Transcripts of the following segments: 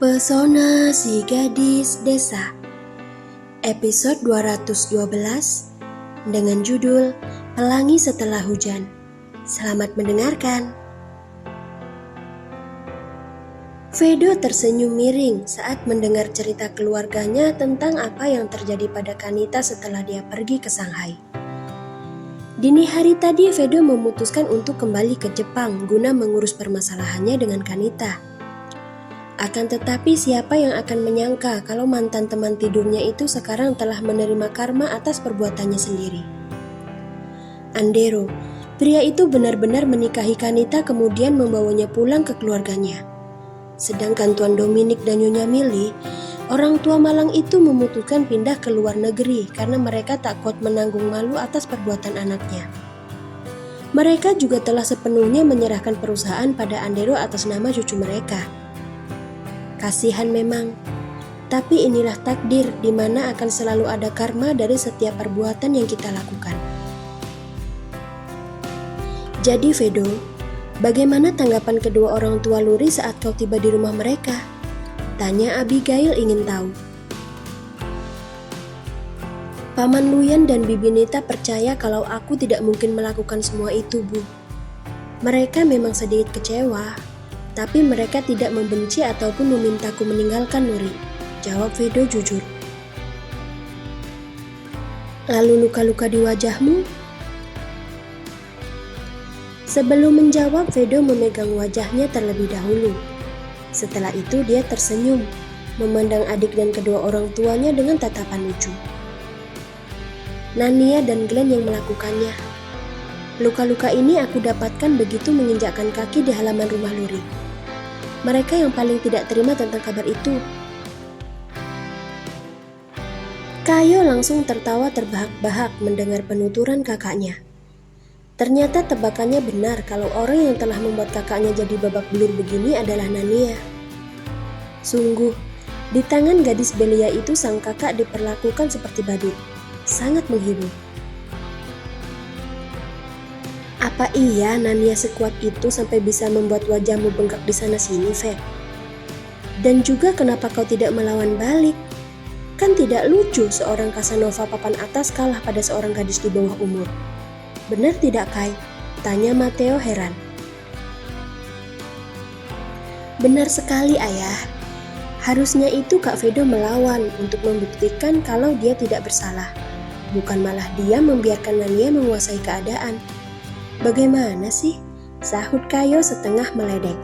Pesona si gadis desa, episode 212 dengan judul Pelangi Setelah Hujan. Selamat mendengarkan. Vedo tersenyum miring saat mendengar cerita keluarganya tentang apa yang terjadi pada Kanita setelah dia pergi ke Shanghai. Dini hari tadi Vedo memutuskan untuk kembali ke Jepang guna mengurus permasalahannya dengan Kanita. Akan tetapi siapa yang akan menyangka kalau mantan teman tidurnya itu sekarang telah menerima karma atas perbuatannya sendiri. Andero, pria itu benar-benar menikahi Kanita kemudian membawanya pulang ke keluarganya. Sedangkan Tuan Dominic dan Nyonya Millie, orang tua malang itu memutuskan pindah ke luar negeri karena mereka tak kuat menanggung malu atas perbuatan anaknya. Mereka juga telah sepenuhnya menyerahkan perusahaan pada Andero atas nama cucu mereka. Kasihan memang, tapi inilah takdir di mana akan selalu ada karma dari setiap perbuatan yang kita lakukan. Jadi Vedo, bagaimana tanggapan kedua orang tua Luri saat kau tiba di rumah mereka? Tanya Abigail ingin tahu. Paman Luyan dan Bibi Nita percaya kalau aku tidak mungkin melakukan semua itu, Bu. Mereka memang sedikit kecewa, tapi mereka tidak membenci ataupun memintaku meninggalkan Luri, jawab Vedo jujur. Lalu luka-luka di wajahmu? Sebelum menjawab, Vedo memegang wajahnya terlebih dahulu. Setelah itu dia tersenyum, memandang adik dan kedua orang tuanya dengan tatapan lucu. Nania dan Glenn yang melakukannya. Luka-luka ini aku dapatkan begitu menginjakkan kaki di halaman rumah Luri. Mereka yang paling tidak terima tentang kabar itu. Kayo langsung tertawa terbahak-bahak mendengar penuturan kakaknya. Ternyata tebakannya benar kalau orang yang telah membuat kakaknya jadi babak belur begini adalah Nania. Sungguh, di tangan gadis belia itu sang kakak diperlakukan seperti badut. Sangat menghibur. Apa iya Nania sekuat itu sampai bisa membuat wajahmu bengkak di sana-sini, Ve? Dan juga kenapa kau tidak melawan balik? Kan tidak lucu seorang Casanova papan atas kalah pada seorang gadis di bawah umur. Benar tidak, Kai? Tanya Matteo heran. Benar sekali, Ayah. Harusnya itu Kak Vedo melawan untuk membuktikan kalau dia tidak bersalah. Bukan malah dia membiarkan Nania menguasai keadaan. Bagaimana sih? Sahut Kayo setengah meledek.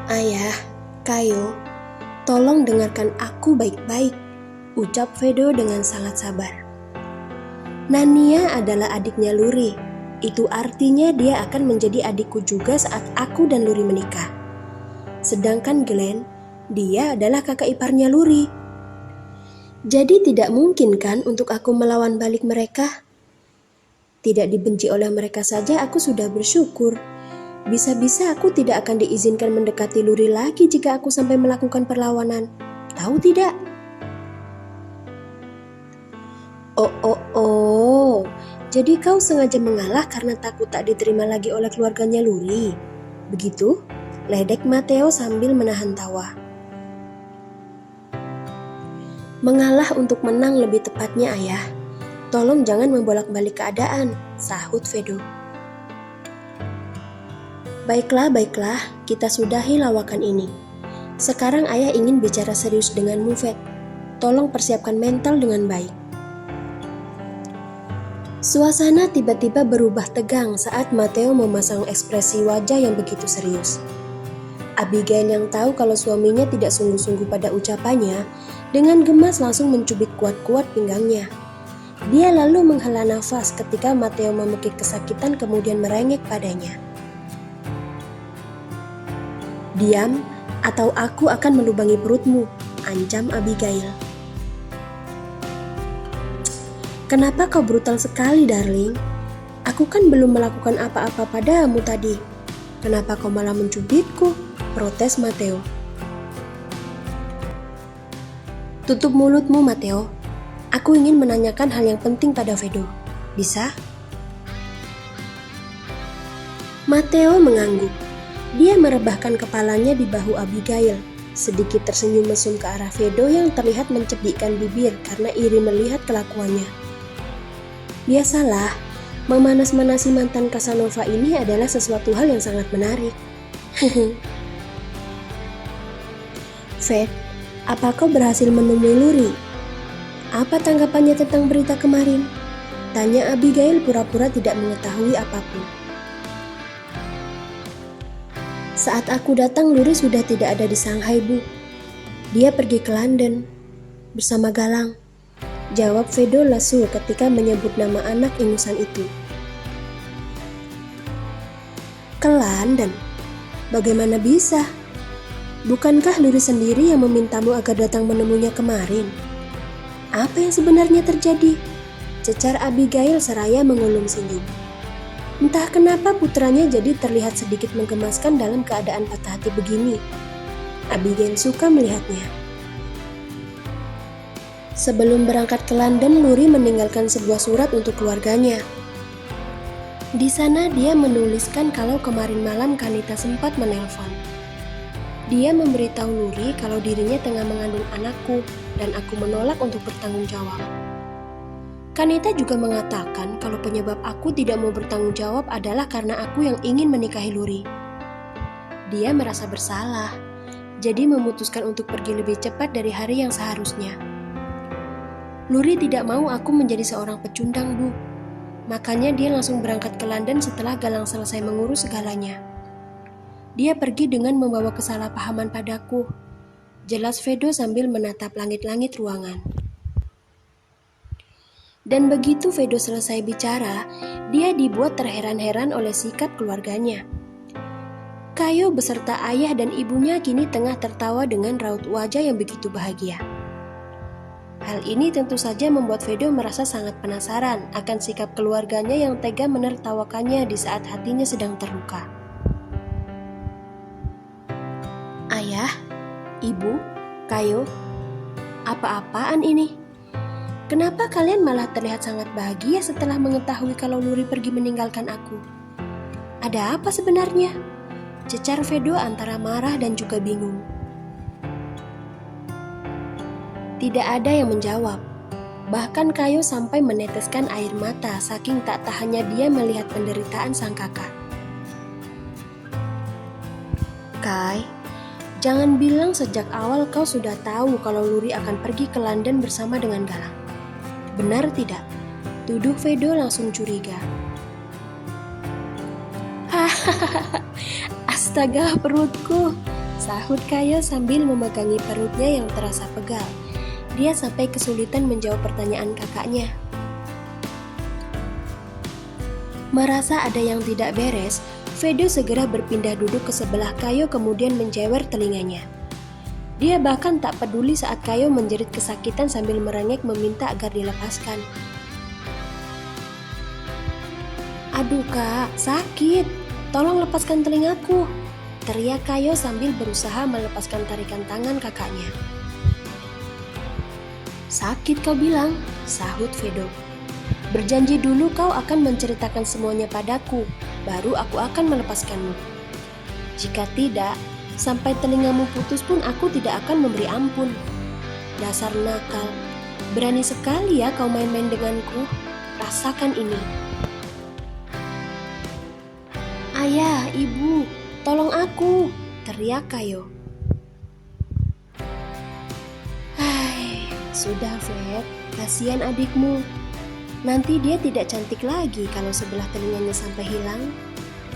Ayah, Kayo, tolong dengarkan aku baik-baik, ucap Vedo dengan sangat sabar. Nania adalah adiknya Luri. Itu artinya dia akan menjadi adikku juga saat aku dan Luri menikah. Sedangkan Glenn, dia adalah kakak iparnya Luri. Jadi tidak mungkin kan untuk aku melawan balik mereka? Tidak dibenci oleh mereka saja aku sudah bersyukur. Bisa-bisa aku tidak akan diizinkan mendekati Luri lagi jika aku sampai melakukan perlawanan. Tahu tidak? Oh. Jadi kau sengaja mengalah karena takut tak diterima lagi oleh keluarganya Luri. Begitu? Ledek Matteo sambil menahan tawa. Mengalah untuk menang lebih tepatnya, Ayah. Tolong jangan membolak-balik keadaan, sahut Vedo. Baiklah, kita sudahi lawakan ini. Sekarang Ayah ingin bicara serius denganmu, Ved. Tolong persiapkan mental dengan baik. Suasana tiba-tiba berubah tegang saat Matteo memasang ekspresi wajah yang begitu serius. Abigail yang tahu kalau suaminya tidak sungguh-sungguh pada ucapannya, dengan gemas langsung mencubit kuat-kuat pinggangnya. Dia lalu menghela nafas ketika Matteo memekik kesakitan kemudian merengek padanya. Diam, atau aku akan melubangi perutmu, ancam Abigail. Kenapa kau brutal sekali, darling? Aku kan belum melakukan apa-apa padamu tadi. Kenapa kau malah mencubitku? Protes Matteo. Tutup mulutmu, Matteo. Aku ingin menanyakan hal yang penting pada Vedo. Bisa? Matteo mengangguk. Dia merebahkan kepalanya di bahu Abigail, sedikit tersenyum mesum ke arah Vedo yang terlihat mencebikkan bibir karena iri melihat kelakuannya. Biasalah, memanas-manasi mantan Casanova ini adalah sesuatu hal yang sangat menarik. Ved, apa kau berhasil menemui Luri? Apa tanggapannya tentang berita kemarin? Tanya Abigail pura-pura tidak mengetahui apapun. Saat aku datang, Luri sudah tidak ada di Shanghai, Bu. Dia pergi ke London bersama Galang. Jawab Vedo lesu ketika menyebut nama anak ingusan itu. Ke London? Bagaimana bisa? Bukankah Luri sendiri yang memintamu agar datang menemuinya kemarin? Apa yang sebenarnya terjadi? Cecar Abigail seraya mengulum senyum. Entah kenapa putranya jadi terlihat sedikit menggemaskan dalam keadaan patah hati begini. Abigail suka melihatnya. Sebelum berangkat ke London, Luri meninggalkan sebuah surat untuk keluarganya. Di sana dia menuliskan kalau kemarin malam Kanita sempat menelpon. Dia memberitahu Luri kalau dirinya tengah mengandung anakku dan aku menolak untuk bertanggung jawab. Kanita juga mengatakan kalau penyebab aku tidak mau bertanggung jawab adalah karena aku yang ingin menikahi Luri. Dia merasa bersalah, jadi memutuskan untuk pergi lebih cepat dari hari yang seharusnya. Luri tidak mau aku menjadi seorang pecundang, Bu. Makanya dia langsung berangkat ke London setelah Galang selesai mengurus segalanya. Dia pergi dengan membawa kesalahpahaman padaku. Jelas Vedo sambil menatap langit-langit ruangan. Dan begitu Vedo selesai bicara, dia dibuat terheran-heran oleh sikap keluarganya. Kayo beserta ayah dan ibunya kini tengah tertawa dengan raut wajah yang begitu bahagia. Hal ini tentu saja membuat Vedo merasa sangat penasaran akan sikap keluarganya yang tega menertawakannya di saat hatinya sedang terluka. Ayah, ibu, Kayo, apa-apaan ini? Kenapa kalian malah terlihat sangat bahagia setelah mengetahui kalau Luri pergi meninggalkan aku? Ada apa sebenarnya? Cecar Vedo antara marah dan juga bingung. Tidak ada yang menjawab. Bahkan Kayo sampai meneteskan air mata saking tak tahannya dia melihat penderitaan sang kakak. Kai, jangan bilang sejak awal kau sudah tahu kalau Luri akan pergi ke London bersama dengan Galang. Benar tidak? Tuduh Vedo langsung curiga. Hahaha, astaga perutku, sahut Kayo sambil memegangi perutnya yang terasa pegal. Dia sampai kesulitan menjawab pertanyaan kakaknya. Merasa ada yang tidak beres, Vedo segera berpindah duduk ke sebelah Kayo kemudian menjewer telinganya. Dia bahkan tak peduli saat Kayo menjerit kesakitan sambil merengek meminta agar dilepaskan. Aduh kak, sakit. Tolong lepaskan telingaku. Teriak Kayo sambil berusaha melepaskan tarikan tangan kakaknya. Sakit kau bilang, sahut Vedo. Berjanji dulu kau akan menceritakan semuanya padaku, baru aku akan melepaskanmu. Jika tidak, sampai telingamu putus pun aku tidak akan memberi ampun. Dasar nakal, berani sekali ya kau main-main denganku. Rasakan ini. Ayah, ibu, tolong aku, teriak Kayo. Hai, sudah Ved, kasihan adikmu. Nanti dia tidak cantik lagi kalau sebelah telinganya sampai hilang,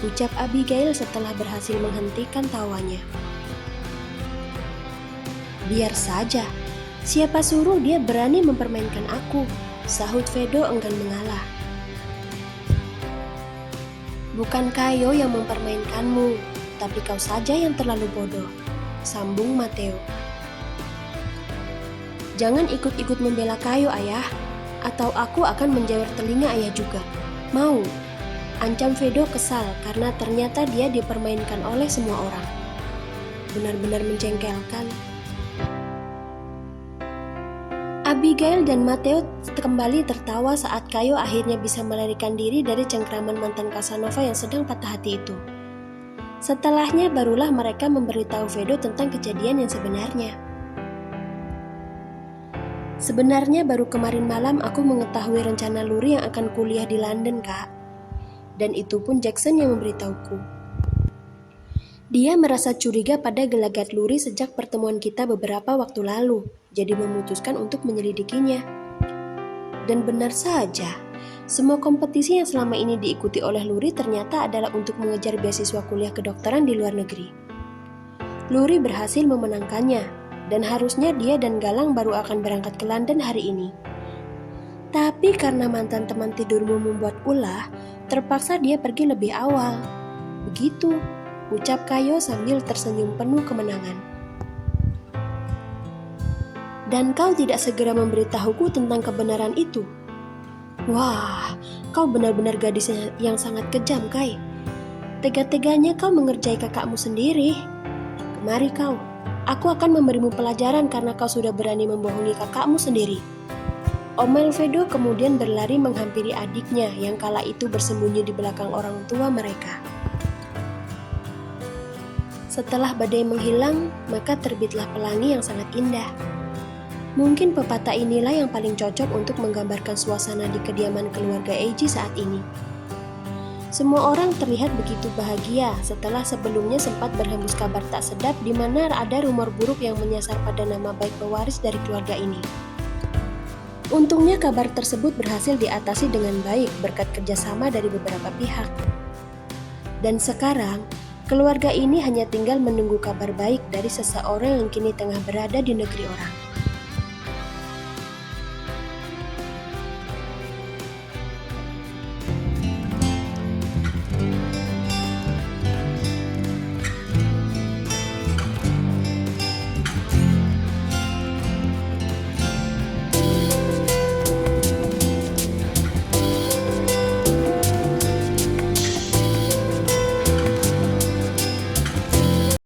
ucap Abigail setelah berhasil menghentikan tawanya. Biar saja, siapa suruh dia berani mempermainkan aku, sahut Vedo enggan mengalah. Bukan Kayo yang mempermainkanmu, tapi kau saja yang terlalu bodoh, sambung Matteo. Jangan ikut-ikut membela Kayo, ayah, atau aku akan menjewer telinga ayah juga. Mau? Ancam Vedo kesal karena ternyata dia dipermainkan oleh semua orang. Benar-benar menjengkelkan. Abigail dan Matteo kembali tertawa saat Kayo akhirnya bisa melarikan diri dari cengkraman mantan Casanova yang sedang patah hati itu. Setelahnya barulah mereka memberitahu Vedo tentang kejadian yang sebenarnya. Sebenarnya baru kemarin malam aku mengetahui rencana Luri yang akan kuliah di London, Kak. Dan itu pun Jackson yang memberitahuku. Dia merasa curiga pada gelagat Luri sejak pertemuan kita beberapa waktu lalu, jadi memutuskan untuk menyelidikinya. Dan benar saja, semua kompetisi yang selama ini diikuti oleh Luri ternyata adalah untuk mengejar beasiswa kuliah kedokteran di luar negeri. Luri berhasil memenangkannya, dan harusnya dia dan Galang baru akan berangkat ke London hari ini. Tapi karena mantan teman tidurmu membuat ulah, terpaksa dia pergi lebih awal. Begitu, ucap Kayo sambil tersenyum penuh kemenangan. Dan kau tidak segera memberitahuku tentang kebenaran itu? Wah, kau benar-benar gadis yang sangat kejam, Kai. Tega-teganya kau mengerjai kakakmu sendiri. Kemari kau, aku akan memberimu pelajaran karena kau sudah berani membohongi kakakmu sendiri. Omel Vedo kemudian berlari menghampiri adiknya yang kala itu bersembunyi di belakang orang tua mereka. Setelah badai menghilang, maka terbitlah pelangi yang sangat indah. Mungkin pepatah inilah yang paling cocok untuk menggambarkan suasana di kediaman keluarga Eiji saat ini. Semua orang terlihat begitu bahagia setelah sebelumnya sempat berhembus kabar tak sedap di mana ada rumor buruk yang menyasar pada nama baik pewaris dari keluarga ini. Untungnya kabar tersebut berhasil diatasi dengan baik berkat kerjasama dari beberapa pihak. Dan sekarang, keluarga ini hanya tinggal menunggu kabar baik dari seseorang yang kini tengah berada di negeri orang.